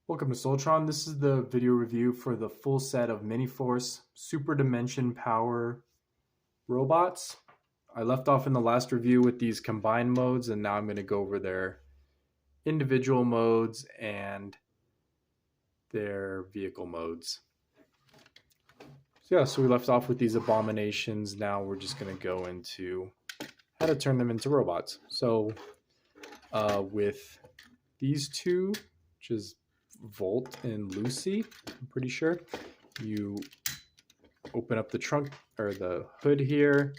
Welcome to Soltron. This is the video review for the full set of Miniforce Super Dimension Power robots. I left off in the last review with these combined modes, and now I'm going to go over their individual modes and their vehicle modes. So we left off with these abominations. Now we're just going to go into how to turn them into robots. So with these two, which is Volt and Lucy, I'm pretty sure, you open up the trunk or the hood here,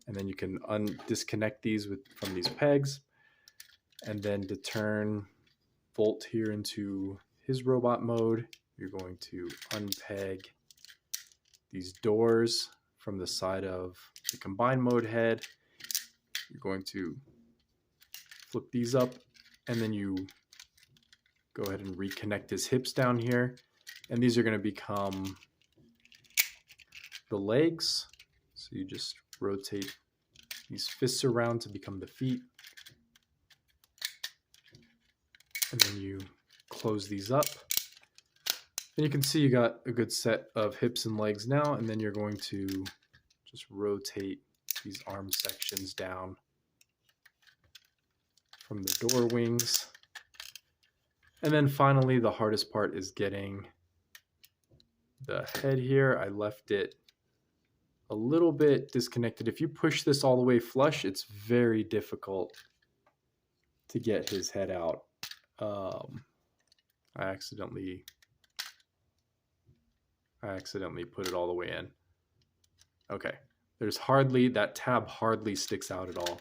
and then you can disconnect these from these pegs, and then to turn Volt here into his robot mode, you're going to unpeg these doors from the side of the combined mode head. You're going to flip these up, and then you go ahead and reconnect his hips down here, and these are going to become the legs. So you just rotate these fists around to become the feet, and then you close these up, and you can see you got a good set of hips and legs now. And then you're going to just rotate these arm sections down from the door wings. And then finally, the hardest part is getting the head here. I left it a little bit disconnected. If you push this all the way flush, it's very difficult to get his head out. I accidentally put it all the way in. Okay, that tab hardly sticks out at all.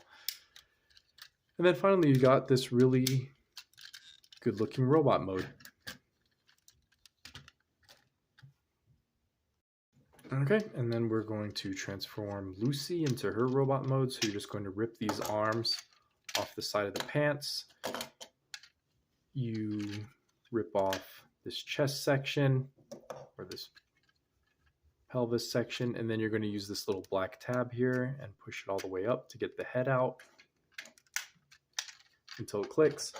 And then finally, you got this really good looking robot mode. Okay, and then we're going to transform Lucy into her robot mode. So you're just going to rip these arms off the side of the pants. You rip off this chest section or this pelvis section, and then you're going to use this little black tab here and push it all the way up to get the head out until it clicks.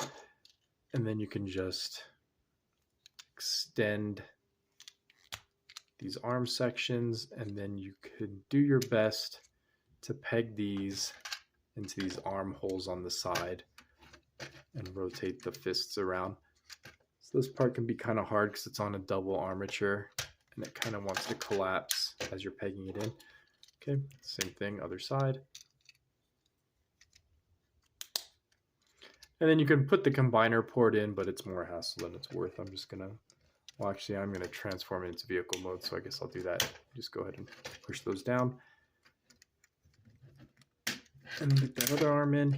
And then you can just extend these arm sections, and then you could do your best to peg these into these armholes on the side and rotate the fists around. So this part can be kind of hard because it's on a double armature and it kind of wants to collapse as you're pegging it in. Okay, same thing, other side. And then you can put the combiner port in, but it's more hassle than it's worth. I'm going to transform it into vehicle mode, so I guess I'll do that. Just go ahead and push those down. And then get that other arm in.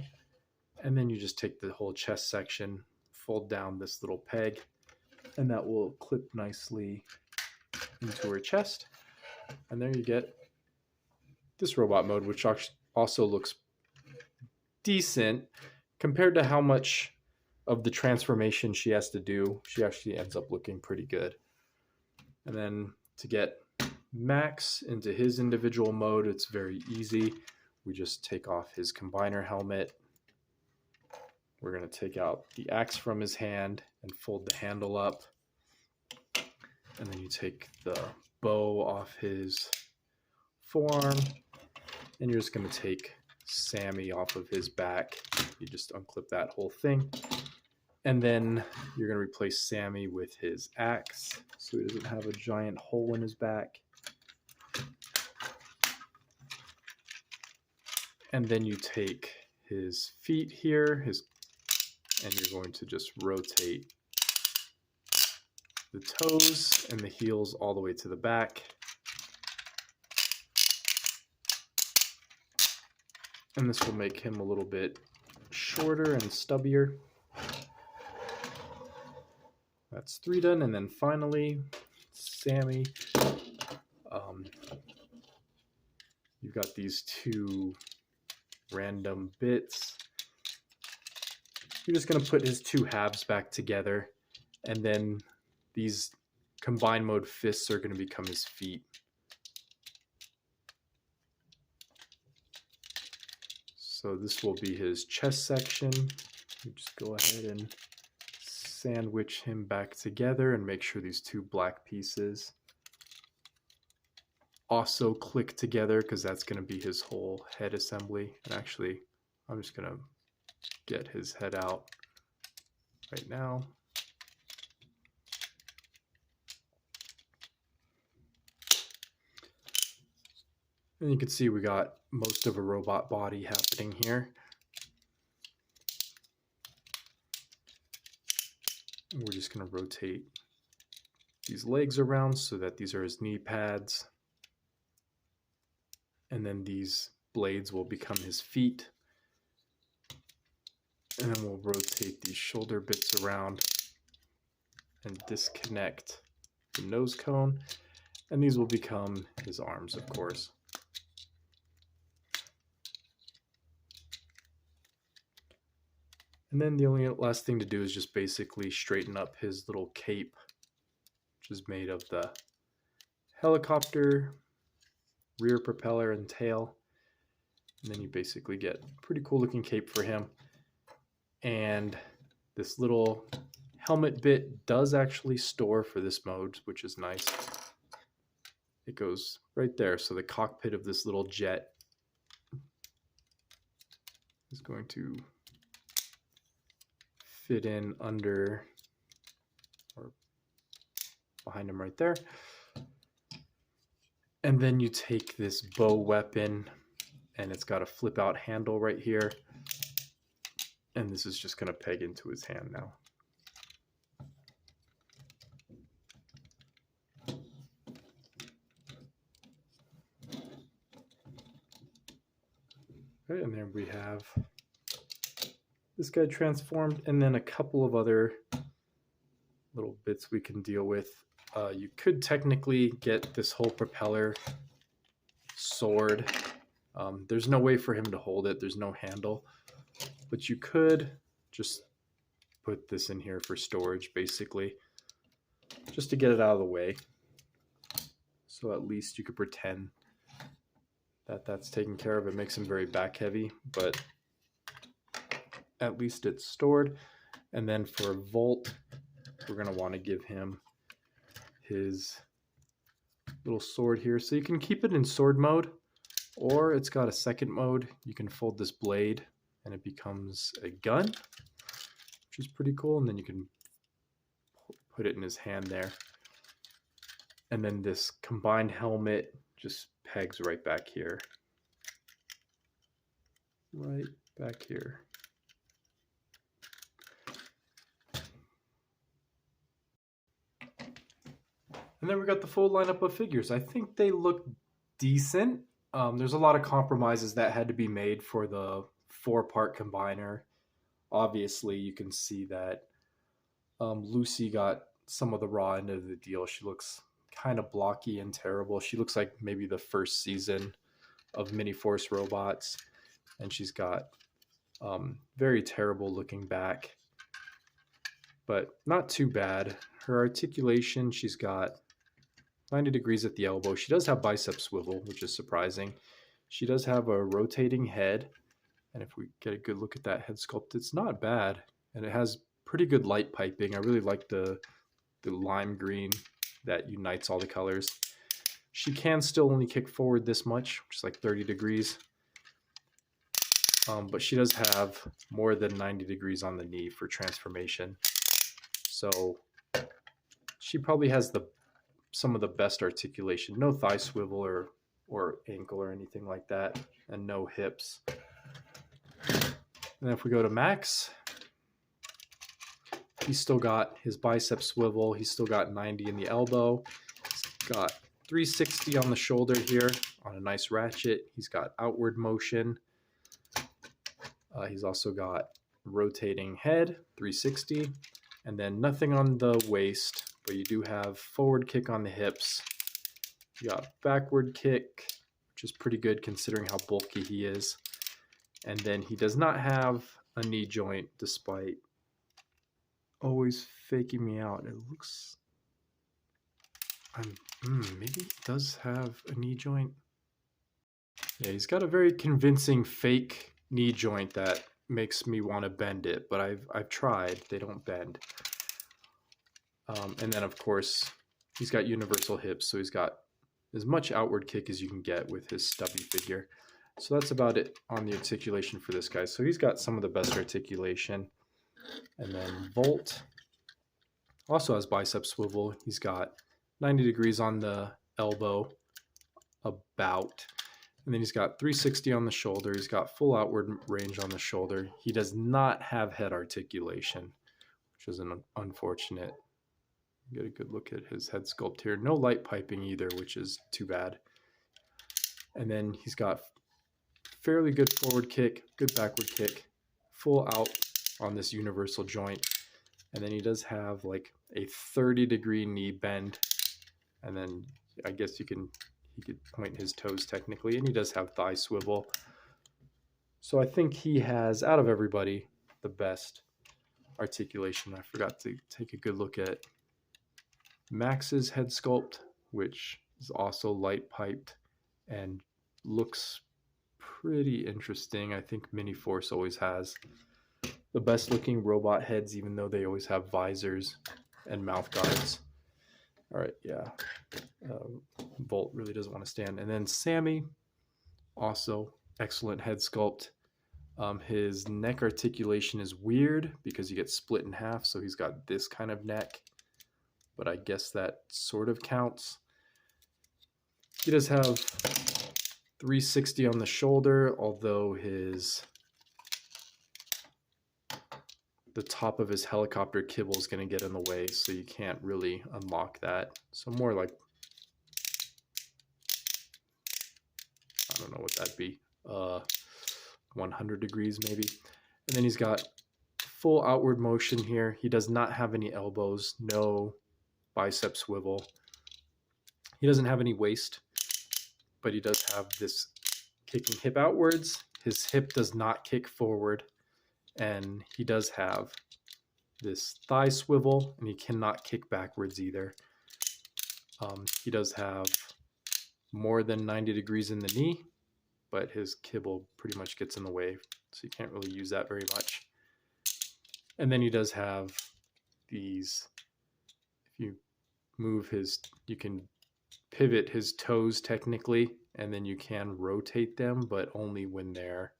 And then you just take the whole chest section, fold down this little peg, and that will clip nicely into her chest. And there you get this robot mode, which also looks decent. Compared to how much of the transformation she has to do, she actually ends up looking pretty good. And then to get Max into his individual mode, it's very easy. We just take off his combiner helmet. We're going to take out the axe from his hand and fold the handle up. And then you take the bow off his forearm, and you're just going to take Sammy off of his back. You just unclip that whole thing, and then you're going to replace Sammy with his axe so he doesn't have a giant hole in his back. And then you take his feet here, and you're going to just rotate the toes and the heels all the way to the back. And this will make him a little bit shorter and stubbier. That's 3 done. And then finally, Sammy. You've got these 2 random bits. You're just going to put his 2 halves back together, and then these combined mode fists are going to become his feet. So this will be his chest section. You just go ahead and sandwich him back together and make sure these two black pieces also click together, because that's going to be his whole head assembly. And actually, I'm just going to get his head out right now. And you can see we got most of a robot body happening here. And we're just going to rotate these legs around so that these are his knee pads. And then these blades will become his feet. And then we'll rotate these shoulder bits around and disconnect the nose cone. And these will become his arms, of course. And then the only last thing to do is just basically straighten up his little cape, which is made of the helicopter, rear propeller, and tail. And then you basically get a pretty cool looking cape for him. And this little helmet bit does actually store for this mode, which is nice. It goes right there. So the cockpit of this little jet is going to fit in under or behind him right there. And then you take this bow weapon, and it's got a flip out handle right here. And this is just going to peg into his hand now. Okay, and then we have this guy transformed, and then a couple of other little bits we can deal with. You could technically get this whole propeller sword. There's no way for him to hold it. There's no handle. But you could just put this in here for storage, basically, just to get it out of the way. So at least you could pretend that that's taken care of. It makes him very back heavy, but at least it's stored. And then for Volt, we're going to want to give him his little sword here. So you can keep it in sword mode, or it's got a second mode. You can fold this blade and it becomes a gun, which is pretty cool. And then you can put it in his hand there. And then this combined helmet just pegs right back here. Right back here. And then we got the full lineup of figures. I think they look decent. There's a lot of compromises that had to be made for the 4-part combiner. Obviously, you can see that Lucy got some of the raw end of the deal. She looks kind of blocky and terrible. She looks like maybe the first season of Miniforce robots. And she's got very terrible looking back, but not too bad. Her articulation, she's got 90 degrees at the elbow. She does have bicep swivel, which is surprising. She does have a rotating head. And if we get a good look at that head sculpt, it's not bad. And it has pretty good light piping. I really like the lime green that unites all the colors. She can still only kick forward this much, which is like 30 degrees. But she does have more than 90 degrees on the knee for transformation. So she probably has some of the best articulation. No thigh swivel or ankle or anything like that, and no hips. And if we go to Max, he's still got his bicep swivel. He's still got 90 in the elbow. He's got 360 on the shoulder here on a nice ratchet. He's got outward motion. He's also got rotating head, 360, and then nothing on the waist, but you do have forward kick on the hips. You got backward kick, which is pretty good considering how bulky he is. And then he does not have a knee joint, despite always faking me out. It looks... maybe he does have a knee joint. Yeah, he's got a very convincing fake knee joint that makes me want to bend it, but I've tried. They don't bend. And then, of course, he's got universal hips, so he's got as much outward kick as you can get with his stubby figure. So that's about it on the articulation for this guy. So he's got some of the best articulation. And then Volt also has bicep swivel. He's got 90 degrees on the elbow, about. And then he's got 360 on the shoulder. He's got full outward range on the shoulder. He does not have head articulation, which is an unfortunate. Get a good look at his head sculpt here. No light piping either, which is too bad. And then he's got fairly good forward kick, good backward kick, full out on this universal joint. And then he does have like a 30-degree knee bend. And then I guess he could point his toes technically, and he does have thigh swivel. So I think he has, out of everybody, the best articulation. I forgot to take a good look at Max's head sculpt, which is also light piped and looks pretty interesting. I think Miniforce always has the best looking robot heads, even though they always have visors and mouth guards. All right, yeah. Volt really doesn't want to stand. And then Sammy, also excellent head sculpt. His neck articulation is weird because he gets split in half, so he's got this kind of neck, but I guess that sort of counts. He does have 360 on the shoulder, although the top of his helicopter kibble is going to get in the way, so you can't really unlock that. So more like, I don't know what that'd be, 100 degrees maybe. And then he's got full outward motion here. He does not have any elbows, no bicep swivel. He doesn't have any waist, but he does have this kicking hip outwards. His hip does not kick forward. And he does have this thigh swivel, and he cannot kick backwards either. He does have more than 90 degrees in the knee, but his kibble pretty much gets in the way, so you can't really use that very much. And then he does have these, if you move you can pivot his toes technically, and then you can rotate them, but only when they're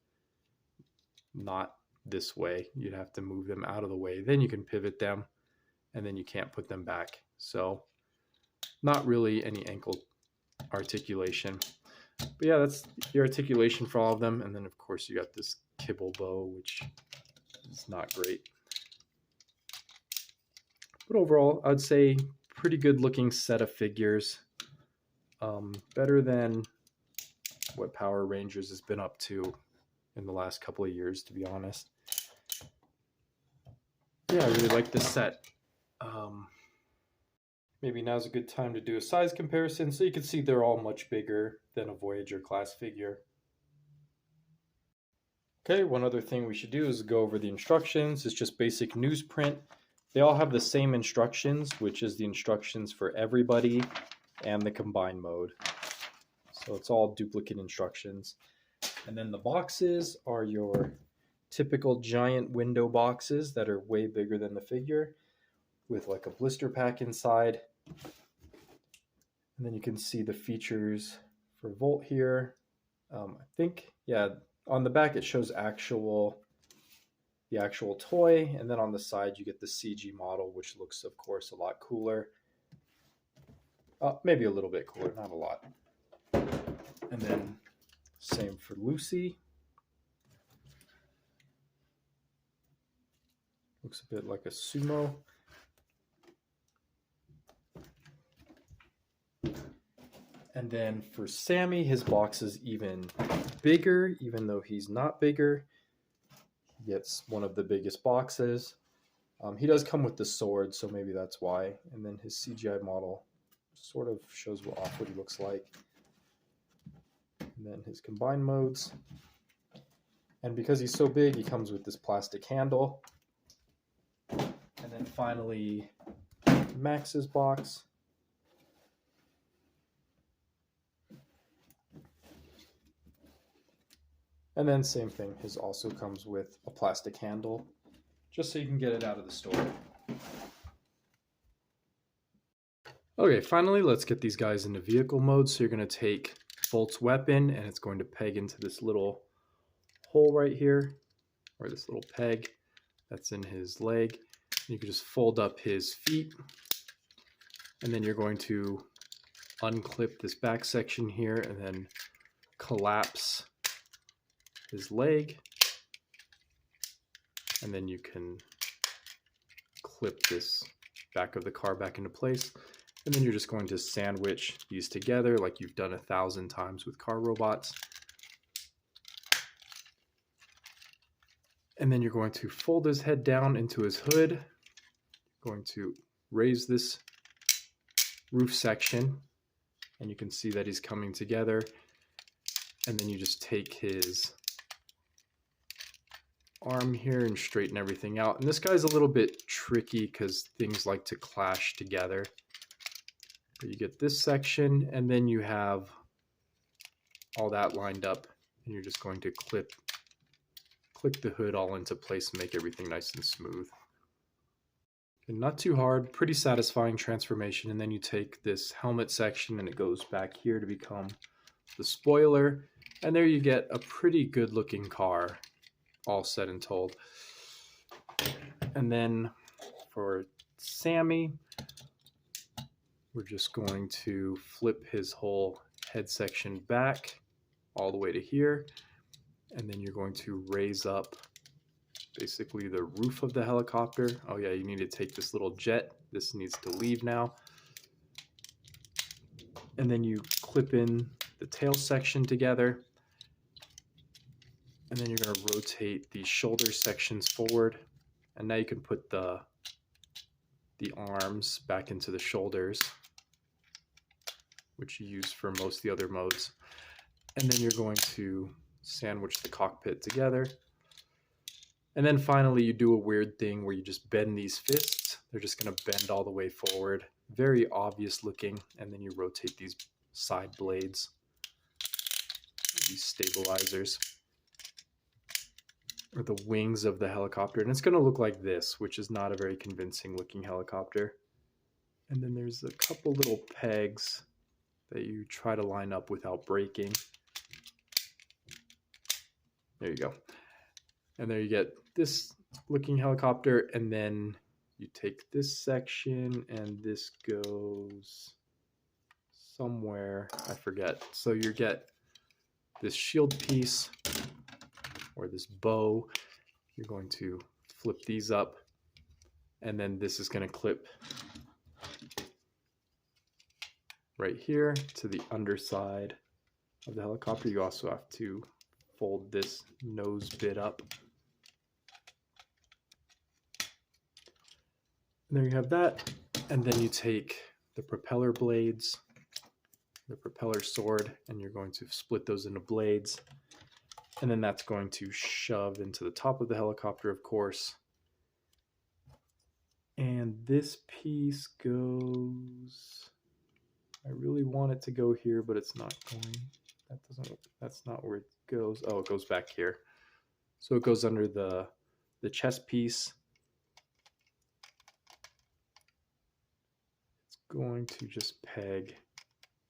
not this way. You'd have to move them out of the way, then you can pivot them, and then you can't put them back. So not really any ankle articulation, but yeah, that's the articulation for all of them. And then of course you got this kibble bow, which is not great, but overall I'd say pretty good looking set of figures. Better than what Power Rangers has been up to in the last couple of years, to be honest. Yeah, I really like this set. Maybe now's a good time to do a size comparison, so you can see they're all much bigger than a Voyager class figure. Okay, one other thing we should do is go over the instructions. It's just basic newsprint. They all have the same instructions, which is the instructions for everybody and the combined mode. So it's all duplicate instructions. And then the boxes are your typical giant window boxes that are way bigger than the figure, with like a blister pack inside. And then you can see the features for Volt here. I think, yeah, on the back it shows the actual toy, and then on the side you get the CG model, which looks, of course, a lot cooler. Maybe a little bit cooler, not a lot. And then same for Lucy. Looks a bit like a sumo. And then for Sammy, his box is even bigger, even though he's not bigger. He gets one of the biggest boxes. He does come with the sword, so maybe that's why. And then his CGI model sort of shows off what he looks like. And then his combined modes. And because he's so big, he comes with this plastic handle. And then finally, Max's box. And then same thing, his also comes with a plastic handle, just so you can get it out of the store. Okay, finally, let's get these guys into vehicle mode. So you're going to take Bolt's weapon and it's going to peg into this little hole right here, or this little peg that's in his leg. You can just fold up his feet, and then you're going to unclip this back section here and then collapse his leg, and then you can clip this back of the car back into place. And then you're just going to sandwich these together like you've done 1,000 times with car robots. And then you're going to fold his head down into his hood. Going to raise this roof section, and you can see that he's coming together. And then you just take his arm here and straighten everything out. And this guy's a little bit tricky because things like to clash together. But you get this section, and then you have all that lined up, and you're just going to clip the hood all into place and make everything nice and smooth. And not too hard, pretty satisfying transformation. And then you take this helmet section and it goes back here to become the spoiler. And there you get a pretty good looking car, all said and told. And then for Sammy, we're just going to flip his whole head section back all the way to here. And then you're going to raise up basically the roof of the helicopter. Oh yeah, you need to take this little jet. This needs to leave now. And then you clip in the tail section together. And then you're going to rotate the shoulder sections forward. And now you can put the arms back into the shoulders, which you use for most of the other modes. And then you're going to sandwich the cockpit together. And then finally you do a weird thing where you just bend these fists. They're just going to bend all the way forward. Very obvious looking. And then you rotate these side blades, these stabilizers, or the wings of the helicopter. And it's going to look like this, which is not a very convincing looking helicopter. And then there's a couple little pegs that you try to line up without breaking. There you go. And there you get this looking helicopter. And then you take this section and this goes somewhere, I forget. So you get this shield piece or this bow. You're going to flip these up, and then this is going to clip right here to the underside of the helicopter. You also have to fold this nose bit up. And there you have that. And then you take the propeller blades, the propeller sword, and you're going to split those into blades. And then that's going to shove into the top of the helicopter, of course. And this piece goes, I really want it to go here, but it's not going. That's not where it goes. Oh, it goes back here. So it goes under the chest piece. It's going to just peg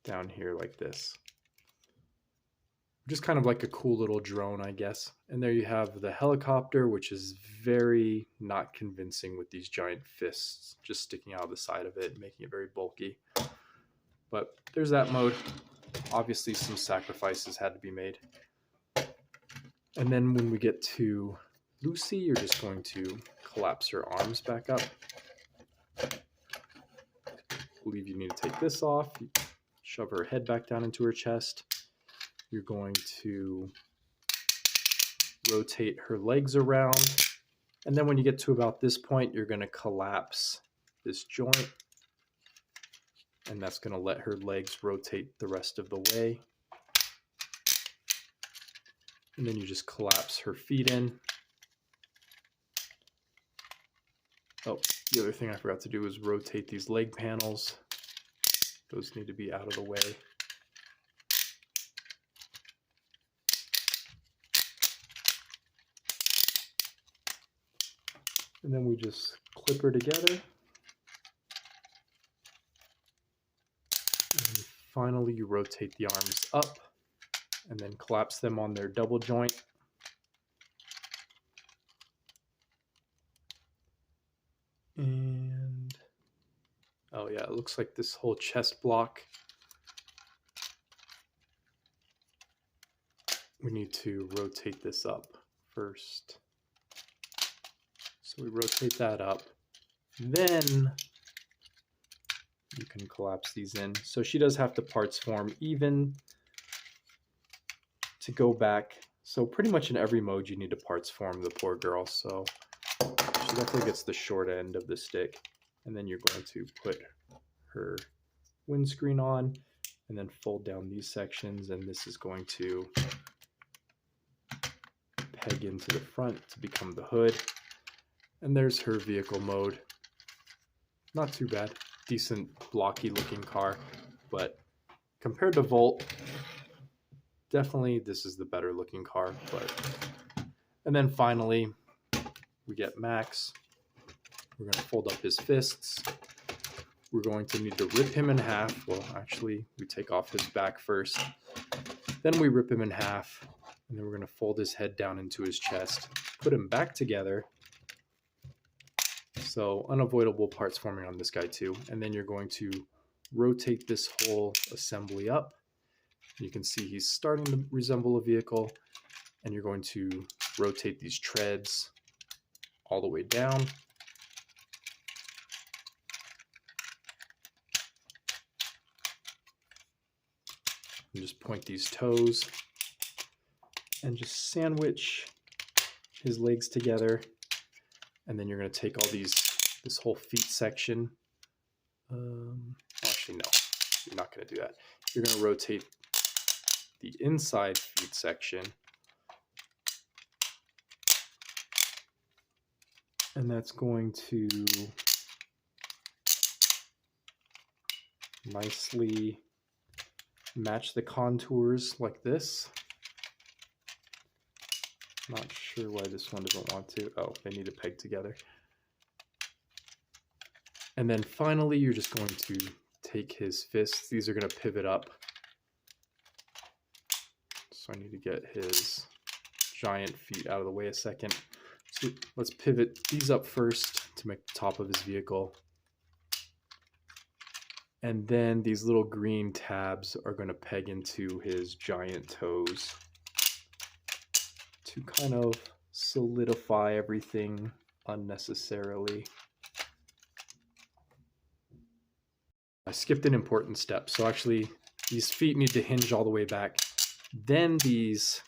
down here like this. Just kind of like a cool little drone, I guess. And there you have the helicopter, which is very not convincing with these giant fists just sticking out of the side of it, making it very bulky. But there's that mode. Obviously, some sacrifices had to be made. And then when we get to Lucy, you're just going to collapse her arms back up. I believe you need to take this off, shove her head back down into her chest. You're going to rotate her legs around. And then when you get to about this point, you're going to collapse this joint. And that's going to let her legs rotate the rest of the way. And then you just collapse her feet in. Oh, the other thing I forgot to do is rotate these leg panels. Those need to be out of the way. And then we just clip her together. finally you rotate the arms up and then collapse them on their double joint. And oh yeah, it looks like this whole chest block, we need to rotate this up first. So we rotate that up. Then you can collapse these in. So she does have to parts form even to go back. So pretty much in every mode you need to parts form, the poor girl. So she definitely gets the short end of the stick. And then you're going to put her windscreen on and then fold down these sections, and this is going to peg into the front to become the hood. And there's her vehicle mode. Not too bad. Decent blocky looking car, but compared to Volt, definitely this is the better looking car. And then finally we get Max. We're going to fold up his fists. We're going to need to rip him in half. Well, actually we take off his back first, then we rip him in half, and then we're going to fold his head down into his chest, put him back together. So unavoidable parts forming on this guy too. And then you're going to rotate this whole assembly up. You can see he's starting to resemble a vehicle, and you're going to rotate these treads all the way down. And just point these toes and just sandwich his legs together. And then you're going to take all this whole feet section. Actually, no, you're not going to do that. You're going to rotate the inside feet section. And that's going to nicely match the contours like this. Not sure why this one doesn't want to. Oh, they need to peg together. And then finally, you're just going to take his fists. These are going to pivot up. So I need to get his giant feet out of the way a second. So let's pivot these up first to make the top of his vehicle. And then these little green tabs are going to peg into his giant toes to kind of solidify everything unnecessarily. I skipped an important step. So actually these feet need to hinge all the way back. Then these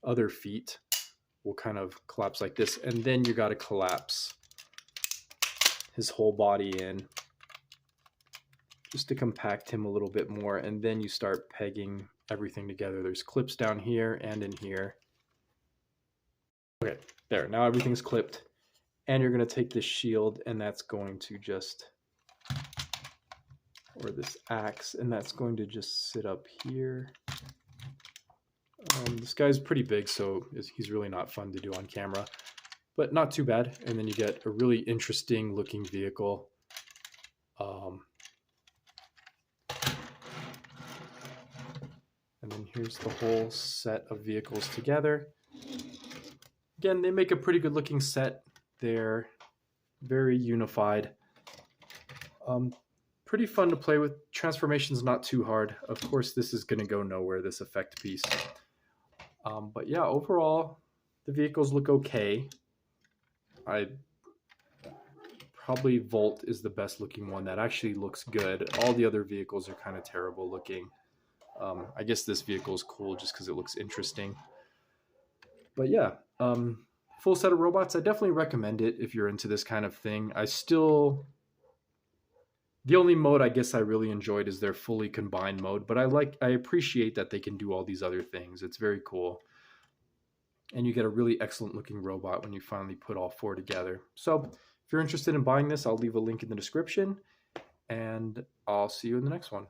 other feet will kind of collapse like this. And then you got to collapse his whole body in just to compact him a little bit more. And then you start pegging everything together. There's clips down here and in here. Okay, there. Now everything's clipped. And you're going to take this shield, and that's going to just, or this axe, and that's going to just sit up here. This guy's pretty big, so he's really not fun to do on camera, but not too bad. And then you get a really interesting looking vehicle. And then here's the whole set of vehicles together. Again, they make a pretty good looking set. They're very unified. Pretty fun to play with. Transformation's not too hard. Of course, this is going to go nowhere, this effect piece. But yeah, overall, the vehicles look okay. Probably Volt is the best looking one that actually looks good. All the other vehicles are kind of terrible looking. I guess this vehicle is cool just because it looks interesting. But yeah, full set of robots. I definitely recommend it if you're into this kind of thing. The only mode I guess I really enjoyed is their fully combined mode, but I appreciate that they can do all these other things. It's very cool. And you get a really excellent looking robot when you finally put all four together. So if you're interested in buying this, I'll leave a link in the description, and I'll see you in the next one.